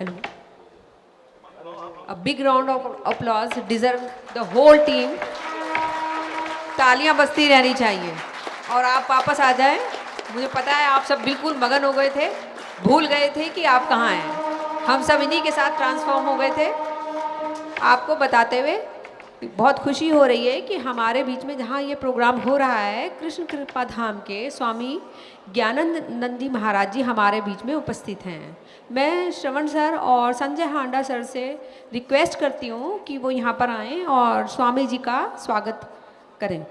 Hello. A big round of applause deserve the whole team. तालियां बजती रहनी चाहिए और आप वापस आ जाएं। मुझे पता है आप सब बिल्कुल मगन हो गए थे, भूल गए थे कि आप कहाँ हैं। हम सब इन्हीं के साथ ट्रांसफॉर्म हो गए थे। आपको बताते हुए बहुत खुशी हो रही है कि हमारे बीच में जहाँ ये प्रोग्राम हो रहा है, कृष्ण कृपा धाम के स्वामी ज्ञानानंद जी महाराज जी हमारे बीच में उपस्थित हैं। मैं श्रवण सर और संजय हांडा सर से रिक्वेस्ट करती हूँ कि वो यहाँ पर आएं और स्वामी जी का स्वागत करें।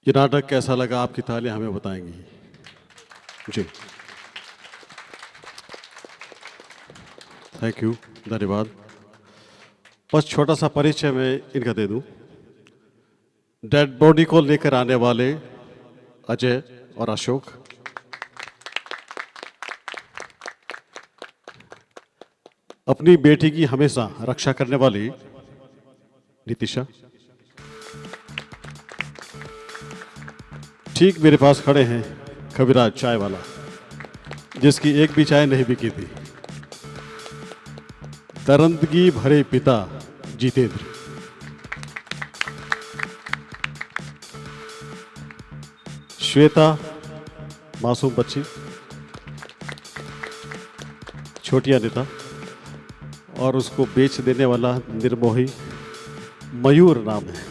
ये नाटक कैसा लगा आपकी तालियां हमें बताएंगी। जी, थैंक यू, धन्यवाद। बस छोटा सा परिचय मैं इनका दे दूं। डेड बॉडी को लेकर आने वाले अजय और अशोक, अपनी बेटी की हमेशा रक्षा करने वाली नितिशा, ठीक मेरे पास खड़े हैं कविराज चाय वाला, जिसकी एक भी चाय नहीं बिकी थी, दरंदगी भरे पिता जितेंद्र, श्वेता मासूम बच्ची, छोटी अनिता और उसको बेच देने वाला निर्मोही मयूर नाम है।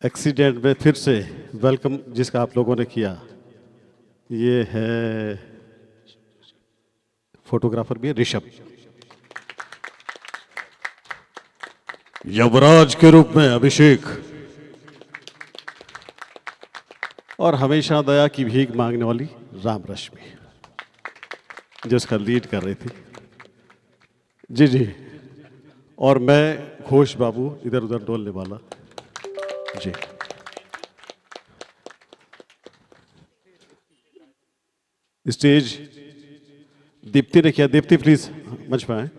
एक्सीडेंट में फिर से वेलकम जिसका आप लोगों ने किया, ये है फोटोग्राफर भी है ऋषभ। युवराज के रूप में अभिषेक और हमेशा दया की भीख मांगने वाली राम रश्मि, जो उसका लीड कर रही थी। जी जी, और मैं घोष बाबू, इधर उधर डोलने वाला। जी, स्टेज दीप्ति ने किया। दीप्ति प्लीज मंच पे आए।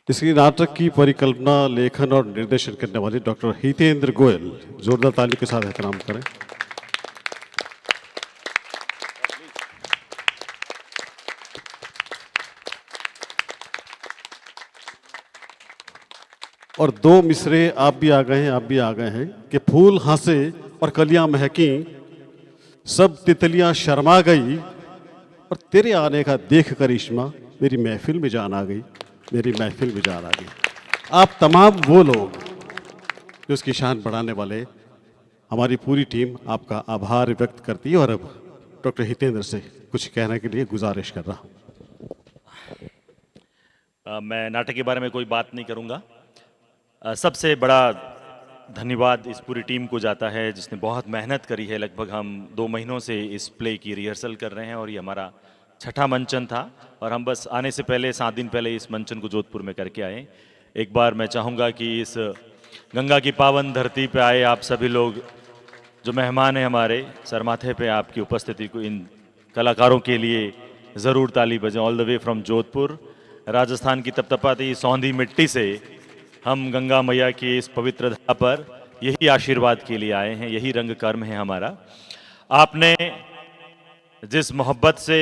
इसकी नाटक की परिकल्पना, लेखन और निर्देशन करने वाले डॉक्टर हितेंद्र गोयल, जोरदार ताली के साथ एहतराम करें। और दो मिसरे आप भी आ गए हैं, आप भी आ गए हैं कि फूल हंसे और कलियां महकी, सब तितलियां शर्मा गई और तेरे आने का देख करिश्मा मेरी महफिल में जान आ गई, मेरी महफिल में जान आ गई। आप तमाम वो लोग जो उसकी शान बढ़ाने वाले, हमारी पूरी टीम आपका आभार व्यक्त करती है। और अब डॉक्टर हितेंद्र से कुछ कहने के लिए गुजारिश कर रहा हूँ। मैं नाटक के बारे में कोई बात नहीं करूँगा। सबसे बड़ा धन्यवाद इस पूरी टीम को जाता है जिसने बहुत मेहनत करी है। लगभग हम 2 महीनों से इस प्ले की रिहर्सल कर रहे हैं और ये हमारा छठा मंचन था और हम बस आने से पहले 7 दिन पहले इस मंचन को जोधपुर में करके आए। एक बार मैं चाहूँगा कि इस गंगा की पावन धरती पे आए आप सभी लोग जो मेहमान हैं हमारे, सरमाथे पे आपकी उपस्थिति को इन कलाकारों के लिए ज़रूर ताली बजाएं। All the way from Jodhpur, Rajasthan की तपतपाती सौंधी मिट्टी से हम गंगा मैया की इस पवित्र धरा पर यही आशीर्वाद के लिए आए हैं, यही रंग कर्म है हमारा। आपने जिस मोहब्बत से,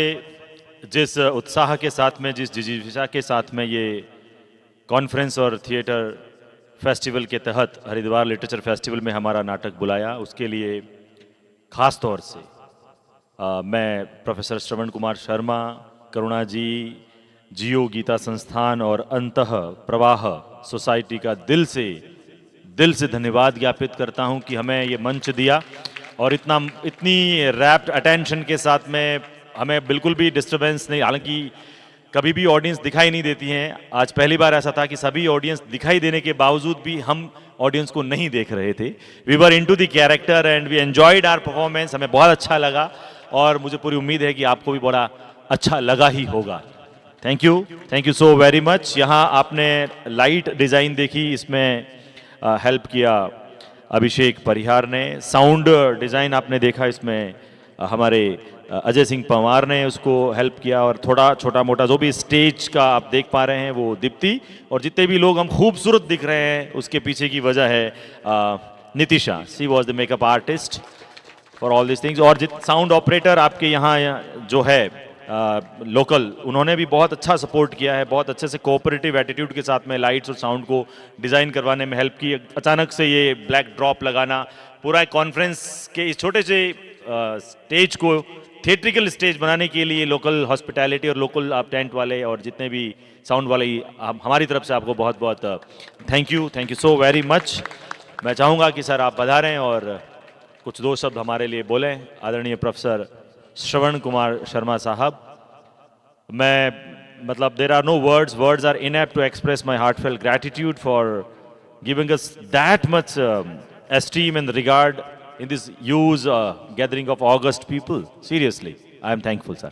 जिस उत्साह के साथ में, जिस जिजीविषा के साथ में ये कॉन्फ्रेंस और थिएटर फेस्टिवल के तहत हरिद्वार लिटरेचर फेस्टिवल में हमारा नाटक बुलाया, उसके लिए ख़ास तौर से मैं प्रोफेसर श्रवण कुमार शर्मा, करुणा जी, जियो गीता संस्थान और अंतः प्रवाह सोसाइटी का दिल से धन्यवाद ज्ञापित करता हूं कि हमें ये मंच दिया और इतनी रैप्ट अटेंशन के साथ में हमें बिल्कुल भी डिस्टर्बेंस नहीं। हालांकि कभी भी ऑडियंस दिखाई नहीं देती हैं। आज पहली बार ऐसा था कि सभी ऑडियंस दिखाई देने के बावजूद भी हम ऑडियंस को नहीं देख रहे थे। We were into the character and we enjoyed our performance. हमें बहुत अच्छा लगा और मुझे पूरी उम्मीद है कि आपको भी बड़ा अच्छा लगा ही होगा। Thank you so very much. यहाँ आपने लाइट डिज़ाइन देखी, इसमें हेल्प किया अभिषेक परिहार ने। साउंड डिज़ाइन आपने देखा, इसमें हमारे अजय सिंह पंवार ने उसको हेल्प किया। और थोड़ा छोटा मोटा जो भी स्टेज का आप देख पा रहे हैं वो दीप्ति, और जितने भी लोग हम खूबसूरत दिख रहे हैं उसके पीछे की वजह है Nitisha. She was the makeup artist for all this things. और साउंड ऑपरेटर आपके यहाँ जो है लोकल, उन्होंने भी बहुत अच्छा सपोर्ट किया है, बहुत अच्छे से कोऑपरेटिव एटीट्यूड के साथ में लाइट्स और साउंड को डिज़ाइन करवाने में हेल्प की। अचानक से ये ब्लैक ड्रॉप लगाना, पूरा कॉन्फ्रेंस के इस छोटे से स्टेज को थिएट्रिकल स्टेज बनाने के लिए लोकल हॉस्पिटैलिटी और लोकल आप टेंट वाले और जितने भी साउंड वाले, हमारी तरफ से आपको बहुत बहुत thank you so very much. मैं चाहूँगा कि सर आप पधारें और कुछ दो शब्द हमारे लिए बोलें। आदरणीय प्रोफेसर श्रवण कुमार शर्मा साहब, मैं मतलब there are no words are inept to express my heartfelt gratitude for giving us that much esteem and regard in this huge gathering of august people. Seriously, I am thankful, sir.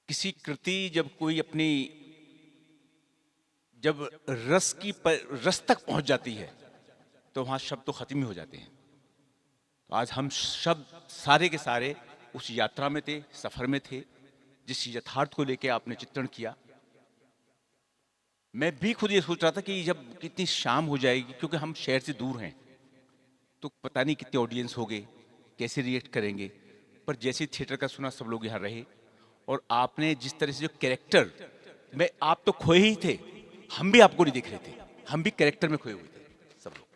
किसी कृति जब कोई अपनी जब रस तक पहुंच जाती है तो वहां शब्द तो खत्म ही हो जाते हैं। तो आज हम शब्द सारे के सारे उस यात्रा में थे, सफर में थे, जिस यथार्थ को लेके आपने चित्रण किया। मैं भी खुद ये सोच रहा था कि जब कितनी शाम हो जाएगी, क्योंकि हम शहर से दूर हैं, तो पता नहीं कितने ऑडियंस होंगे, कैसे रिएक्ट करेंगे। पर जैसे थिएटर का सुना, सब लोग यहाँ रहे और आपने जिस तरह से जो कैरेक्टर में, आप तो खोए ही थे, हम भी आपको नहीं दिख रहे थे, हम भी कैरेक्टर में खोए हुए थे सब लोग।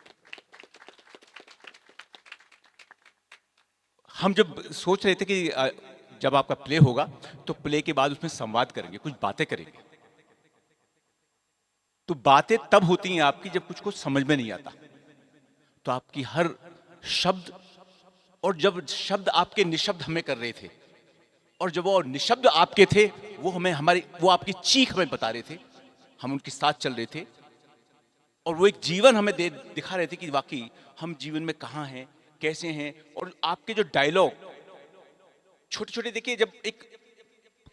हम जब सोच रहे थे कि जब आपका प्ले होगा तो प्ले के बाद उसमें संवाद करेंगे, कुछ बातें करेंगे। तो बातें तब होती हैं आपकी जब कुछ को समझ में नहीं आता। तो आपकी हर शब्द, और जब शब्द आपके निशब्द हमें कर रहे थे, और जब वो निशब्द आपके थे, वो आपकी चीख हमें बता रहे थे, हम उनके साथ चल रहे थे। और वो एक जीवन हमें दिखा रहे थे कि वाकई हम जीवन में कहाँ हैं, कैसे हैं। और आपके जो डायलॉग छोटे छोटे, देखिए जब एक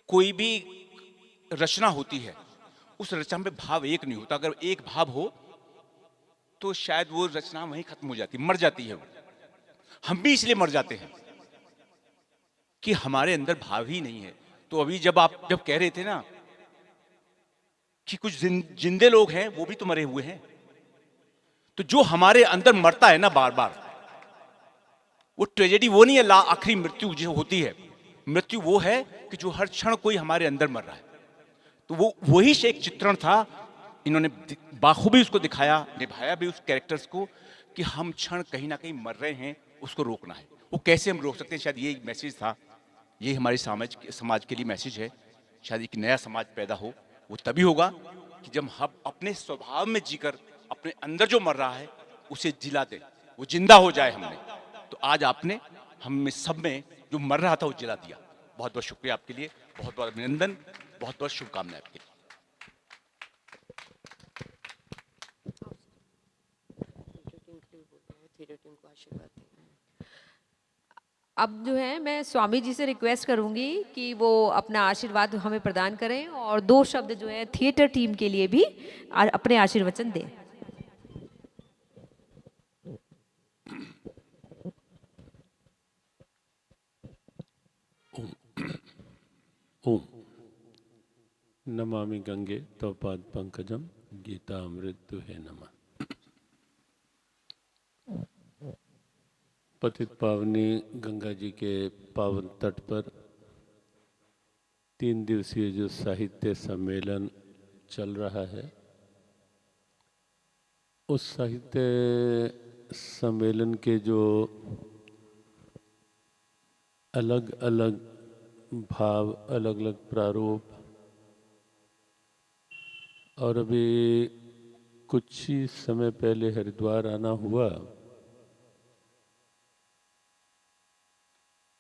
कोई भी रचना होती है, उस रचना में भाव एक नहीं होता। अगर एक भाव हो तो शायद वो रचना वहीं खत्म हो जाती, मर जाती है वो। हम भी इसलिए मर जाते हैं कि हमारे अंदर भाव ही नहीं है। तो अभी जब आप कह रहे थे ना कि कुछ जिंदे लोग हैं, वो भी तो मरे हुए हैं। तो जो हमारे अंदर मरता है ना बार बार, वो ट्रेजेडी वो नहीं है आखिरी मृत्यु जो होती है। मृत्यु वो है कि जो हर क्षण कोई हमारे अंदर मर रहा है। तो वो वही से एक चित्रण था। इन्होंने बाखूबी उसको दिखाया, निभाया भी उस कैरेक्टर्स को, कि हम क्षण कहीं ना कहीं मर रहे हैं, उसको रोकना है। वो कैसे हम रोक सकते हैं? शायद ये एक मैसेज था, ये हमारे समाज के लिए मैसेज है। शायद एक नया समाज पैदा हो, वो तभी होगा कि जब हम अपने स्वभाव में जीकर अपने अंदर जो मर रहा है उसे जिला दें, वो जिंदा हो जाए हमने। तो आज आपने हम में सब में जो मर रहा था वो जिला दिया। बहुत बहुत शुक्रिया आपके लिए, बहुत बहुत अभिनंदन, बहुत बहुत शुभकामनाएं आपके लिए। अब जो है मैं स्वामी जी से रिक्वेस्ट करूंगी कि वो अपना आशीर्वाद हमें प्रदान करें और दो शब्द जो है थिएटर टीम के लिए भी अपने आशीर्वचन दें। ओम नमामि गंगे तव पाद पंकजम गीता अमृत तुहे नमः। पतित पावनी गंगा जी के पावन तट पर 3 दिवसीय जो साहित्य सम्मेलन चल रहा है, उस साहित्य सम्मेलन के जो अलग अलग भाव, अलग अलग प्रारूप, और अभी कुछ ही समय पहले हरिद्वार आना हुआ,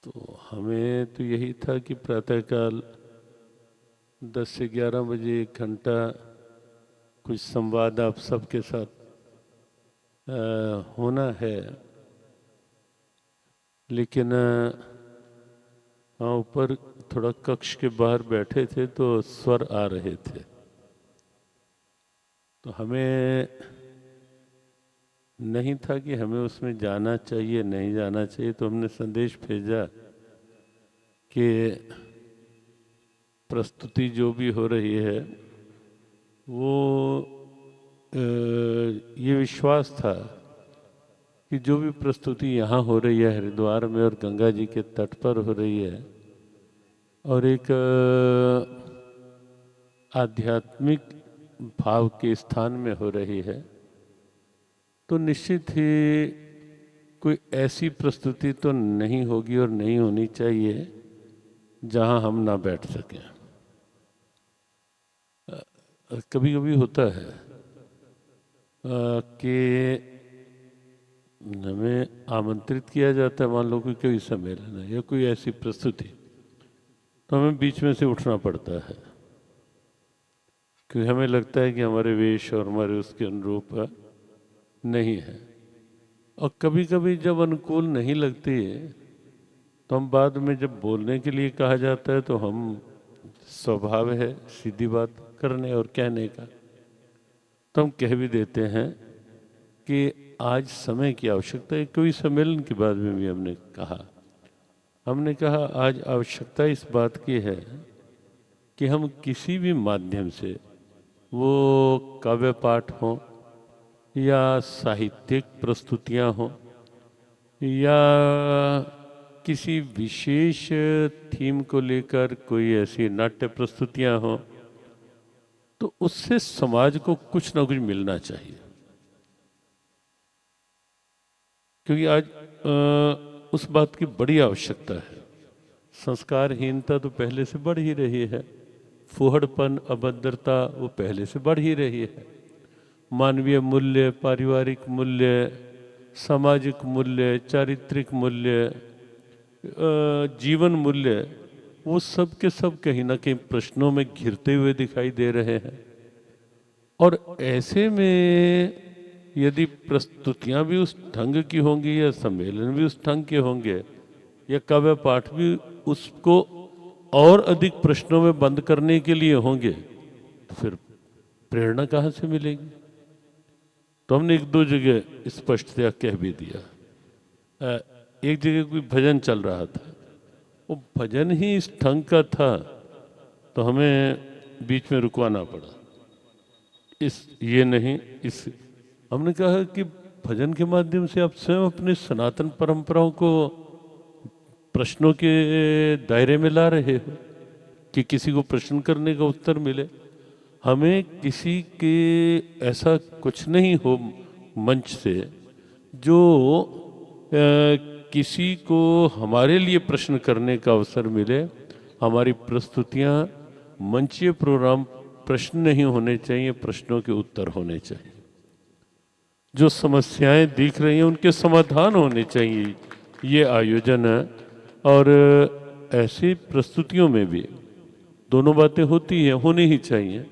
तो हमें तो यही था कि प्रातःकाल 10 से 11 बजे 1 घंटा कुछ संवाद आप सबके साथ होना है, लेकिन हाँ, ऊपर थोड़ा कक्ष के बाहर बैठे थे तो स्वर आ रहे थे, तो हमें नहीं था कि हमें उसमें जाना चाहिए नहीं जाना चाहिए। तो हमने संदेश भेजा कि प्रस्तुति जो भी हो रही है वो ये विश्वास था कि जो भी प्रस्तुति यहाँ हो रही है हरिद्वार में और गंगा जी के तट पर हो रही है और एक आध्यात्मिक भाव के स्थान में हो रही है, तो निश्चित ही कोई ऐसी प्रस्तुति तो नहीं होगी और नहीं होनी चाहिए जहाँ हम ना बैठ सकें। कभी कभी होता है कि हमें आमंत्रित किया जाता है, मान लो कि कोई सम्मेलन है या कोई ऐसी प्रस्तुति, तो हमें बीच में से उठना पड़ता है क्योंकि हमें लगता है कि हमारे वेश और हमारे उसके अनुरूप नहीं है। और कभी कभी जब अनुकूल नहीं लगती है तो हम बाद में जब बोलने के लिए कहा जाता है तो हम स्वभाव है सीधी बात करने और कहने का, तो हम कह भी देते हैं कि आज समय की आवश्यकता है। कोई सम्मेलन के बाद में भी हमने कहा आज आवश्यकता इस बात की है कि हम किसी भी माध्यम से, वो काव्य पाठ हो या साहित्यिक प्रस्तुतियां हो या किसी विशेष थीम को लेकर कोई ऐसी नाट्य प्रस्तुतियां हो, तो उससे समाज को कुछ ना कुछ मिलना चाहिए। क्योंकि आज उस बात की बड़ी आवश्यकता है। संस्कारहीनता तो पहले से बढ़ ही रही है, फुहड़पन अभद्रता वो पहले से बढ़ ही रही है। मानवीय मूल्य, पारिवारिक मूल्य, सामाजिक मूल्य, चारित्रिक मूल्य, जीवन मूल्य, वो सब के सब कहीं ना कहीं प्रश्नों में घिरते हुए दिखाई दे रहे हैं। और ऐसे में यदि प्रस्तुतियां भी उस ढंग की होंगी या सम्मेलन भी उस ढंग के होंगे या काव्य पाठ भी उसको और अधिक प्रश्नों में बंद करने के लिए होंगे, तो फिर प्रेरणा कहाँ से मिलेगी। तो हमने 1-2 जगह स्पष्टतया कह भी दिया। एक जगह कोई भजन चल रहा था, वो भजन ही इस ढंग का था तो हमें बीच में रुकवाना पड़ा। हमने कहा कि भजन के माध्यम से आप स्वयं अपने सनातन परंपराओं को प्रश्नों के दायरे में ला रहे हो कि किसी को प्रश्न करने का उत्तर मिले। हमें किसी के ऐसा कुछ नहीं हो मंच से जो किसी को हमारे लिए प्रश्न करने का अवसर मिले। हमारी प्रस्तुतियां मंचीय प्रोग्राम प्रश्न नहीं होने चाहिए, प्रश्नों के उत्तर होने चाहिए। जो समस्याएं दिख रही हैं उनके समाधान होने चाहिए, ये आयोजन है। और ऐसी प्रस्तुतियों में भी दोनों बातें होती हैं, होनी ही चाहिए।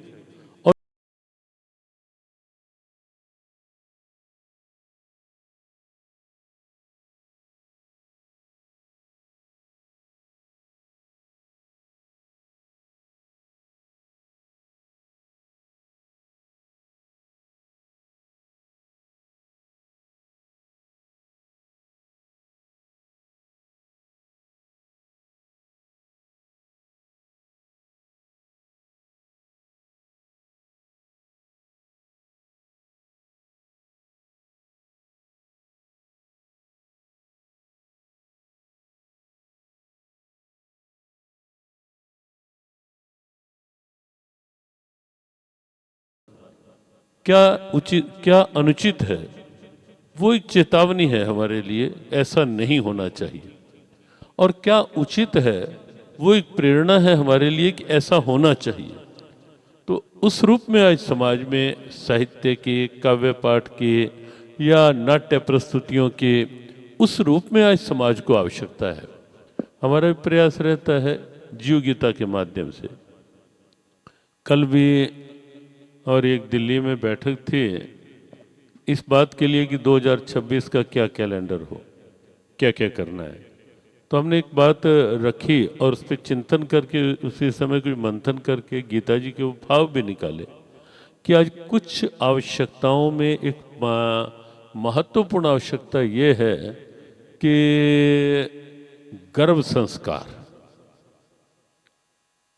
क्या अनुचित है वो एक चेतावनी है हमारे लिए, ऐसा नहीं होना चाहिए। और क्या उचित है वो एक प्रेरणा है हमारे लिए कि ऐसा होना चाहिए। तो उस रूप में आज समाज में साहित्य के, काव्य पाठ के या नाट्य प्रस्तुतियों के उस रूप में आज समाज को आवश्यकता है। हमारा भी प्रयास रहता है जीव गीता के माध्यम से। कल भी और एक दिल्ली में बैठक थी इस बात के लिए कि 2026 का क्या कैलेंडर हो, क्या क्या करना है। तो हमने एक बात रखी और उस पर चिंतन करके उसी समय कुछ मंथन करके गीता जी के वो भाव भी निकाले कि आज कुछ आवश्यकताओं में एक महत्वपूर्ण आवश्यकता ये है कि गर्भ संस्कार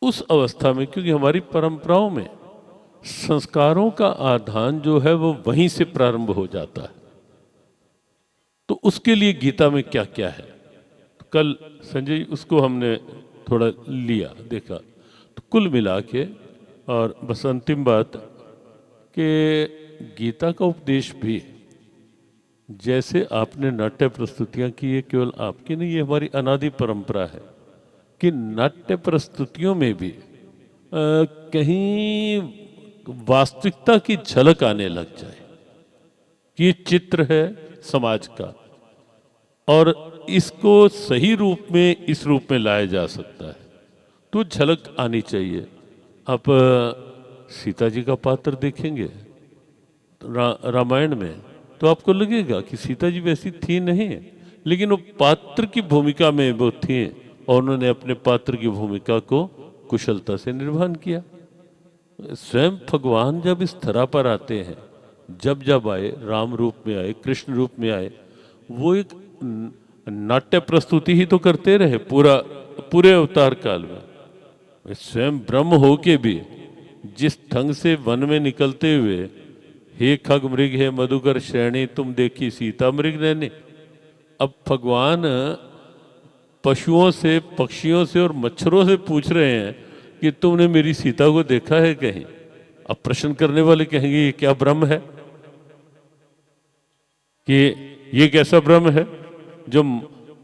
उस अवस्था में, क्योंकि हमारी परंपराओं में संस्कारों का आधान जो है वो वहीं से प्रारंभ हो जाता है। तो उसके लिए गीता में क्या क्या है, तो कल संजय उसको हमने थोड़ा लिया देखा। तो कुल मिला के और बस अंतिम बात कि गीता का उपदेश भी जैसे आपने नाट्य प्रस्तुतियां की, ये केवल आपकी नहीं, ये हमारी अनादि परंपरा है कि नाट्य प्रस्तुतियों में भी कहीं वास्तविकता की झलक आने लग जाए कि ये चित्र है समाज का और इसको सही रूप में इस रूप में लाया जा सकता है, तो झलक आनी चाहिए। आप सीता जी का पात्र देखेंगे रामायण में तो आपको लगेगा कि सीता जी वैसी थी नहीं, लेकिन वो पात्र की भूमिका में वो थी और उन्होंने अपने पात्र की भूमिका को कुशलता से निर्वहन किया। स्वयं भगवान जब इस धरा पर आते हैं, जब जब आए, राम रूप में आए, कृष्ण रूप में आए, वो एक नाट्य प्रस्तुति ही तो करते रहे पूरे अवतार काल में। स्वयं ब्रह्म हो के भी जिस ढंग से वन में निकलते हुए हे खग मृग हे मधुकर श्रेणी तुम देखी सीता मृग नैनी, अब भगवान पशुओं से, पक्षियों से और मच्छरों से पूछ रहे हैं कि तुमने मेरी सीता को देखा है कहीं। अब प्रश्न करने वाले कहेंगे ये क्या ब्रह्म है, कि ये कैसा ब्रह्म है जो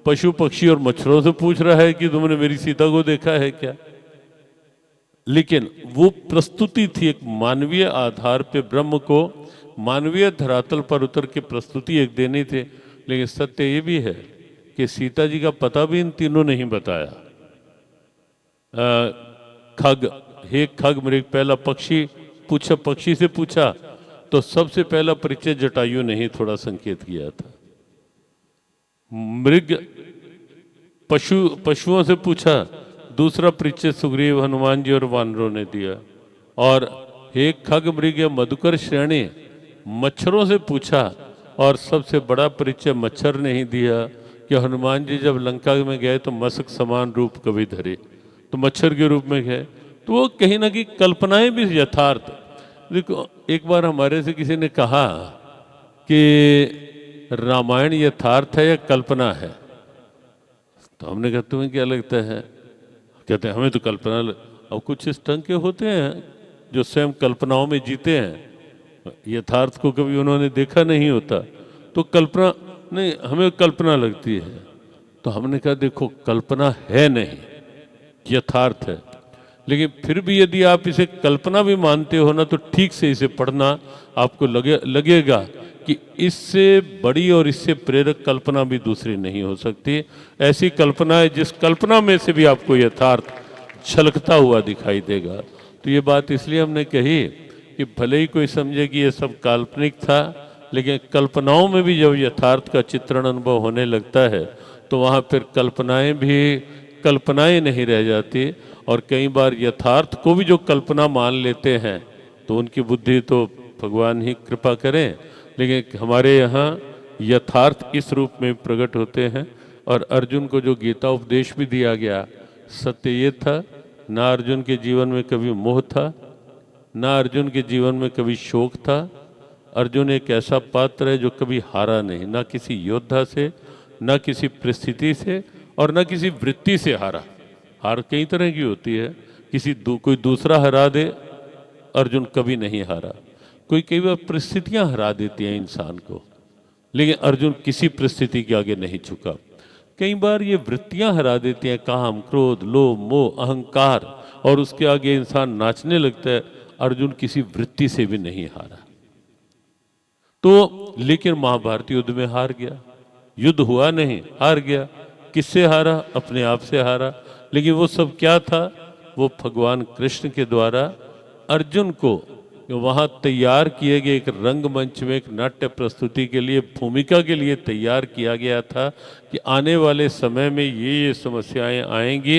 पशु पक्षी और मच्छरों से पूछ रहा है कि तुमने मेरी सीता को देखा है क्या। लेकिन वो प्रस्तुति थी एक मानवीय आधार पे, ब्रह्म को मानवीय धरातल पर उतर के प्रस्तुति एक देनी थी। लेकिन सत्य ये भी है कि सीता जी का पता भी इन तीनों ने ही बताया। खग, हे खग मृग, पहला पक्षी से पूछा तो सबसे पहला परिचय जटायु ने ही थोड़ा संकेत किया था। मृग पशुओं से पूछा, दूसरा परिचय सुग्रीव, हनुमान जी और वानरों ने दिया। और हे खग मृग या मधुकर श्रेणी, मच्छरों से पूछा और सबसे बड़ा परिचय मच्छर ने ही दिया कि हनुमान जी जब लंका में गए तो मशक समान रूप कभी धरे, तो मच्छर के रूप में गए। तो वो कहीं ना कहीं कल्पनाएं भी यथार्थ। देखो एक बार हमारे से किसी ने कहा कि रामायण यथार्थ है या कल्पना है, तो हमने कहा तुम्हें क्या लगता है, कहते हैं हमें तो कल्पना अब कुछ इस ढंग के होते हैं जो स्वयं कल्पनाओं में जीते हैं, यथार्थ को कभी उन्होंने देखा नहीं होता, तो कल्पना नहीं, हमें कल्पना लगती है। तो हमने कहा देखो कल्पना है नहीं, यथार्थ है। लेकिन फिर भी यदि आप इसे कल्पना भी मानते हो ना, तो ठीक से इसे पढ़ना, आपको लगेगा कि इससे बड़ी और इससे प्रेरक कल्पना भी दूसरी नहीं हो सकती। ऐसी कल्पना है जिस कल्पना में से भी आपको यथार्थ झलकता हुआ दिखाई देगा। तो ये बात इसलिए हमने कही कि भले ही कोई समझे कि ये सब काल्पनिक था, लेकिन कल्पनाओं में भी जब यथार्थ का चित्रण अनुभव होने लगता है तो वहाँ फिर कल्पनाएं भी कल्पनाएं नहीं रह जाती। और कई बार यथार्थ को भी जो कल्पना मान लेते हैं तो उनकी बुद्धि तो भगवान ही कृपा करें, लेकिन हमारे यहाँ यथार्थ इस रूप में प्रकट होते हैं। और अर्जुन को जो गीता उपदेश भी दिया गया, सत्य ये था, ना अर्जुन के जीवन में कभी मोह था, ना अर्जुन के जीवन में कभी शोक था। अर्जुन एक ऐसा पात्र है जो कभी हारा नहीं, ना किसी योद्धा से, ना किसी परिस्थिति से और ना किसी वृत्ति से हारा। हार कई तरह की होती है, कोई दूसरा हरा दे, अर्जुन कभी नहीं हारा। कई बार परिस्थितियां हरा देती हैं इंसान को, लेकिन अर्जुन किसी परिस्थिति के आगे नहीं झुका। कई बार ये वृत्तियां हरा देती हैं, काम, क्रोध, लोभ, मोह, अहंकार, और उसके आगे इंसान नाचने लगता है। अर्जुन किसी वृत्ति से भी नहीं हारा। तो लेकिन महाभारत युद्ध में हार गया, युद्ध हुआ नहीं, हार गया। किससे हारा? अपने आप से हारा। लेकिन वो सब क्या था? वो भगवान कृष्ण के द्वारा अर्जुन को वहाँ तैयार किए गए एक रंगमंच में एक नाट्य प्रस्तुति के लिए, भूमिका के लिए तैयार किया गया था कि आने वाले समय में ये समस्याएं आएंगी,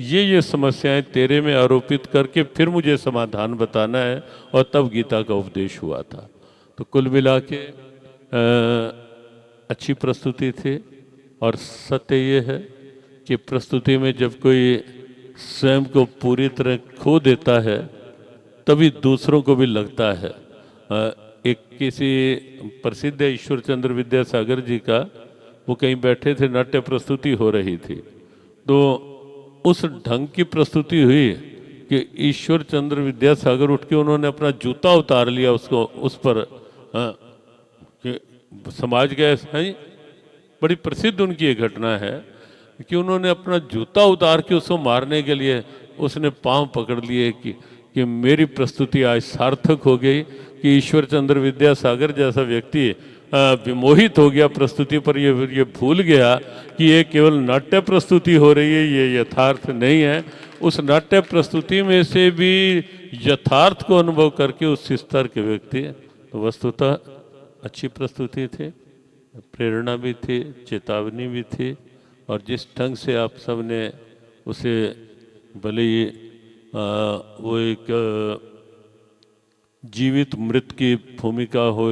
ये समस्याएं तेरे में आरोपित करके फिर मुझे समाधान बताना है, और तब गीता का उपदेश हुआ था। तो कुल मिला के अच्छी प्रस्तुति थी। और सत्य ये है कि प्रस्तुति में जब कोई स्वयं को पूरी तरह खो देता है तभी दूसरों को भी लगता है। एक किसी प्रसिद्ध है ईश्वर चंद्र विद्यासागर जी का, वो कहीं बैठे थे, नाट्य प्रस्तुति हो रही थी, तो उस ढंग की प्रस्तुति हुई कि ईश्वर चंद्र विद्यासागर उठ के उन्होंने अपना जूता उतार लिया उसको, उस पर कि समाज गए हैं। बड़ी प्रसिद्ध उनकी ये घटना है कि उन्होंने अपना जूता उतार के उसको मारने के लिए उसने पांव पकड़ लिए कि मेरी प्रस्तुति आज सार्थक हो गई, कि ईश्वर चंद्र विद्यासागर जैसा व्यक्ति विमोहित हो गया प्रस्तुति पर, ये भूल गया कि ये केवल नाट्य प्रस्तुति हो रही है, ये यथार्थ नहीं है। उस नाट्य प्रस्तुति में से भी यथार्थ को अनुभव करके उस स्तर के व्यक्ति, तो वस्तुतः अच्छी प्रस्तुति थी, प्रेरणा भी थी, चेतावनी भी थी। और जिस ढंग से आप सब ने उसे, भले ही वो एक जीवित मृत की भूमिका हो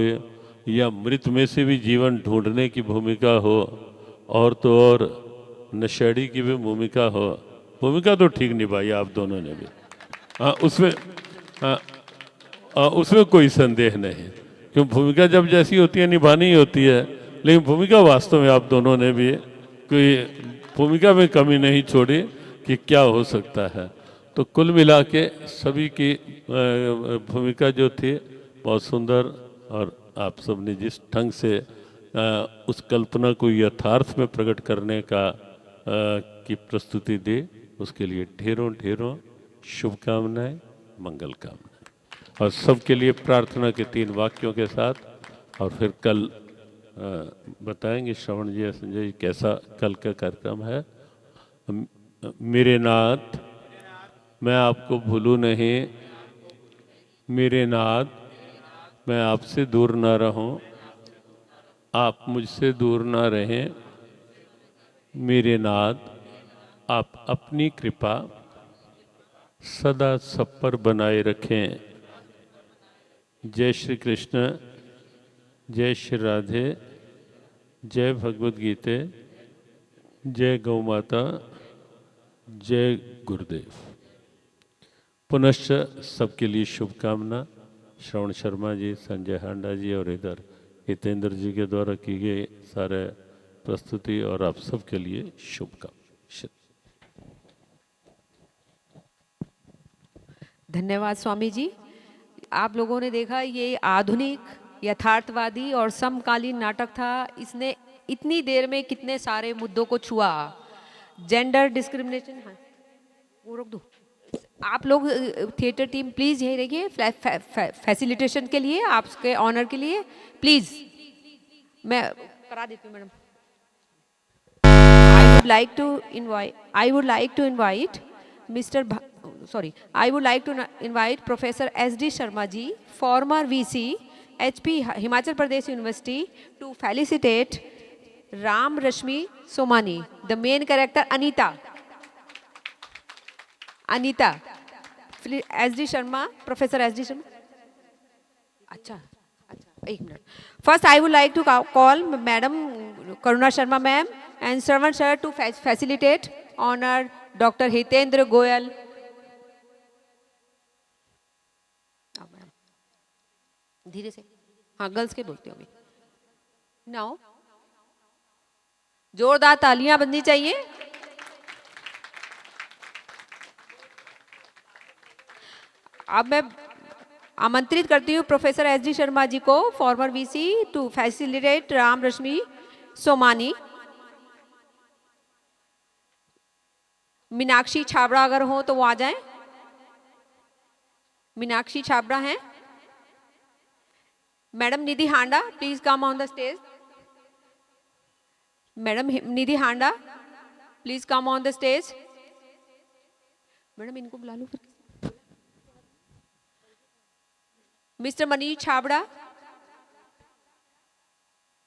या मृत में से भी जीवन ढूंढने की भूमिका हो, और तो और नशेड़ी की भी भूमिका हो, भूमिका तो ठीक निभाई आप दोनों ने भी। उसमें कोई संदेह नहीं, क्यों भूमिका जब जैसी होती है निभानी ही होती है। लेकिन भूमिका वास्तव में आप दोनों ने भी कोई भूमिका में कमी नहीं छोड़ी कि क्या हो सकता है। तो कुल मिला के सभी की भूमिका जो थी बहुत सुंदर, और आप सब ने जिस ढंग से उस कल्पना को यथार्थ में प्रकट करने का की प्रस्तुति दी, उसके लिए ढेरों ढेरों शुभकामनाएं, मंगल कामनाएं। और सबके लिए प्रार्थना के 3 वाक्यों के साथ, और फिर कल बताएंगे श्रवण जी, संजय जी कैसा कल का कार्यक्रम है। मेरे नाथ मैं आपको भूलूं नहीं, मेरे नाथ मैं आपसे दूर ना रहूं, आप मुझसे दूर ना रहें। मेरे नाथ आप अपनी कृपा सदा सब पर बनाए रखें। जय श्री कृष्ण, जय श्री राधे, जय भगवद गीते, जय गौ माता, जय गुरुदेव। पुनश्च सबके लिए शुभकामना। श्रवण शर्मा जी, संजय हांडा जी और इधर हितेंद्र जी के द्वारा की गई सारे प्रस्तुति, और आप सबके लिए शुभकामना। धन्यवाद स्वामी जी। आप लोगों ने देखा ये आधुनिक, यथार्थवादी और समकालीन नाटक था। इसने इतनी देर में कितने सारे मुद्दों को छुआ। जेंडर डिस्क्रिमिनेशन, हाँ वो रोक दो। आप लोग थिएटर टीम प्लीज यही रहिए, फैसिलिटेशन के लिए, आपके ऑनर के लिए प्लीज। मैं करा देती हूँ madam. I would like to invite I would like to invite Professor S.D. Sharma ji, former VC, HP Himachal Pradesh University, to felicitate Ram Rashmi Somani, the main character Anita. S.D. Sharma, Professor S.D. Sharma. अच्छा, एक minute. First, I would like to call Madam Karuna Sharma ma'am and Shravan sir to facilitate honor Dr. Hitendra Goyal. धीरे से, हाँ girls के बोलते हो अभी. Now जोरदार तालियां बजनी चाहिए. अब मैं आमंत्रित करती हूँ प्रोफेसर एस.डी. शर्मा जी को, former VC, to facilitate Ram Rashmi Somani. Meenakshi Chhabra अगर हो तो वो आ जाएं. मीनाक्षी छाबड़ा हैं. Madam Nidhi Handa, please come on the stage. Madam Nidhi Handa, please come on the stage. Madam इनको बुला लो फिर। Mister Manish Chhabra,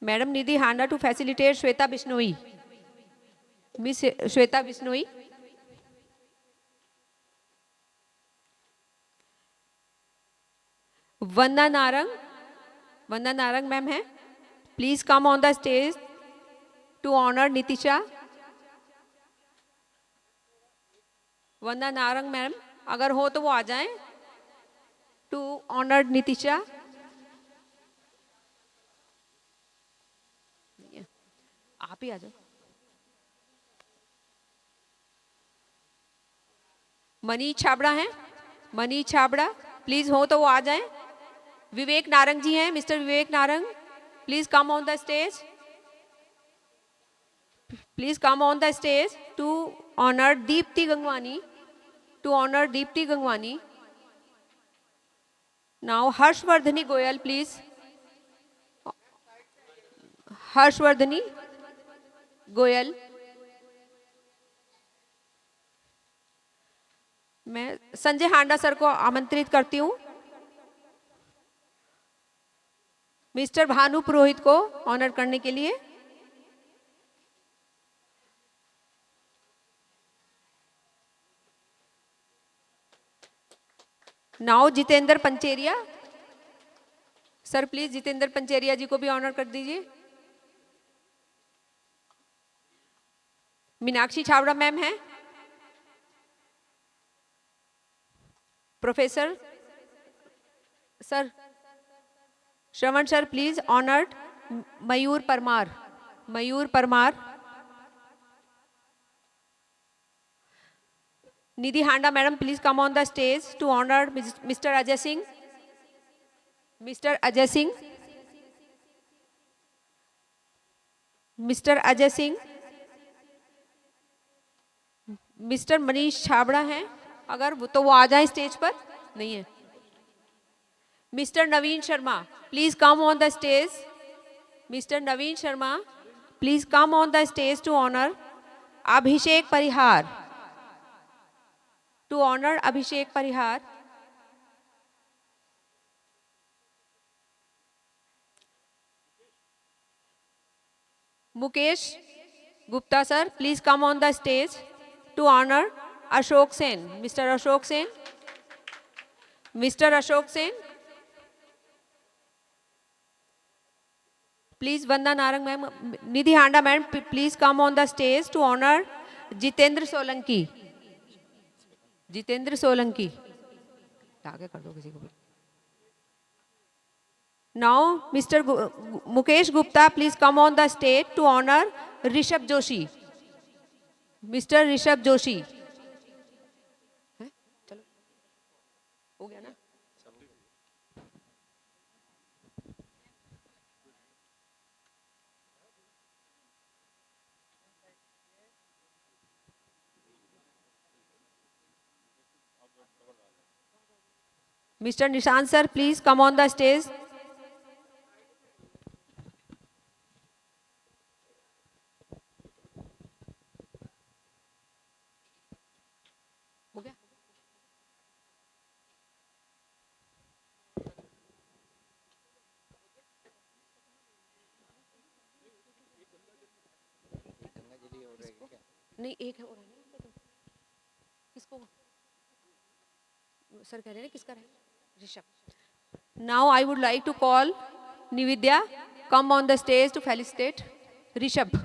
madam Nidhi Handa to facilitate Shweta Bishnoi. Miss Shweta Bishnoi. Vandana Narang, Vandana Narang ma'am है, please come on the stage to honour Nitisha. Vandana Narang ma'am अगर हो तो वो आ जाएं टू ऑनर नितिशा। आप ही आ जाओ। मनीष छाबड़ा हैं, मनीष छाबड़ा प्लीज हो तो वो आ जाएं। विवेक नारंग जी हैं, mister Vivek Narang please come on the stage, please come on the stage to honour Deepti Gangwani, to honour Deepti Gangwani. Now Harshvardhani Goyal please, Harshvardhani Goyal. मैं संजय हांडा सर को आमंत्रित करती हूं, मिस्टर भानु पुरोहित को ऑनर करने के लिए। Now Jitendra Pancheria sir, please Jitendra Pancheria ji को भी ऑनर कर दीजिए। मीनाक्षी छाबड़ा मैम है, professor sir Shravan sir please honoured. Mayur Parmar, Mayur Parmar. Nidhi Handa madam please come on the stage to honour mister Ajay Singh, mister Ajay Singh, mister Ajay Singh. Mister Manish Chhabra हैं, अगर वो तो वो आ जाए स्टेज पर, नहीं है। Mister Naveen Sharma please come on the stage, mister Naveen Sharma please come on the stage to honour Abhishek Parihar, to honour Abhishek Parihar. Mukesh Gupta sir please come on the stage to honour Ashok Sen, mister Ashok Sen, mister Ashok Sen. Please Vandana Narang ma'am, Nidhi Handa ma'am please come on the stage to honour Jitendra Solanki, Jitendra Solanki. आगे कर दो किसी को भी। Now mister Mukesh Gupta please come on the stage to honour Rishabh Joshi, mister Rishabh Joshi. चलो हो गया ना। Mister Nishant sir please come on the stage. हो गया। नहीं एक है और है। किसको सर कह रहे हैं किसका है? Rishabh. Now I would like to call Nividya come on the stage to felicitate Rishabh.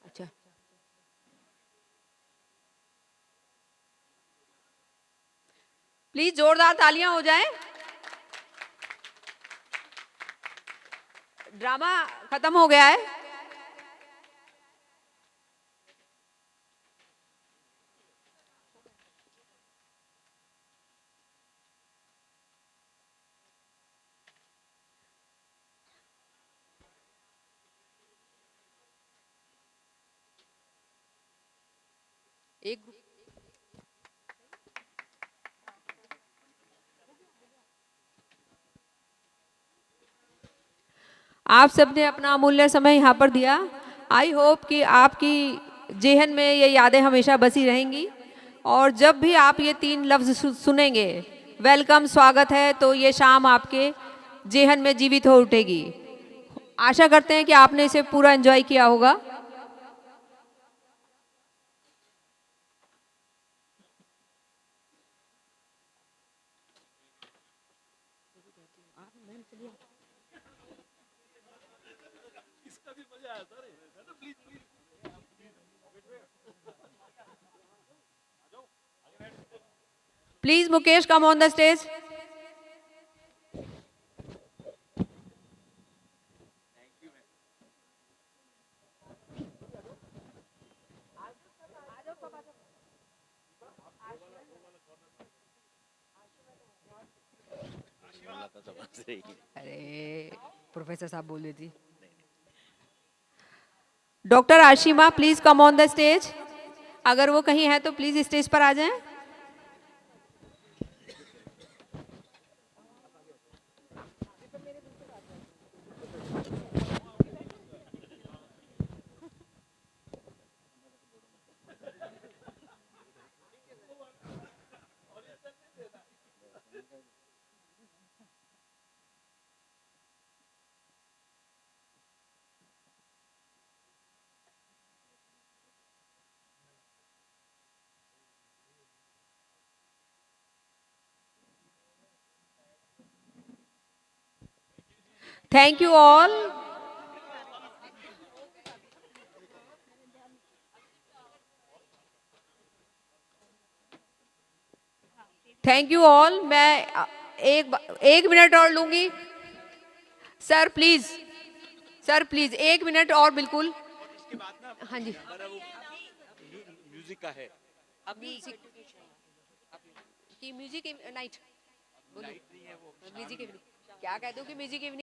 अच्छा प्लीज जोरदार तालियां हो जाएं। ड्रामा खत्म हो गया है। एक आप सबने अपना अमूल्य समय यहाँ पर दिया। आई होप कि आपकी जेहन में ये यादें हमेशा बसी रहेंगी, और जब भी आप ये 3 लफ्ज़ सुनेंगे, वेलकम, स्वागत है, तो ये शाम आपके जेहन में जीवित हो उठेगी। आशा करते हैं कि आपने इसे पूरा एंजॉय किया होगा। Please, Mukesh, come on the stage. अरे प्रोफेसर साहब बोल रही थी। Doctor Ashima, please come on the stage. अगर वो कहीं है तो प्लीज स्टेज पर आ जाएं। Thank you all. Thank you all. मैं एक मिनट और लूंगी। Sir please, sir please 1 minute और, बिल्कुल। हाँ जी, म्यूजिक का है। अब म्यूजिक की म्यूजिक नाइट, म्यूजिक क्या कह दूं कि म्यूजिक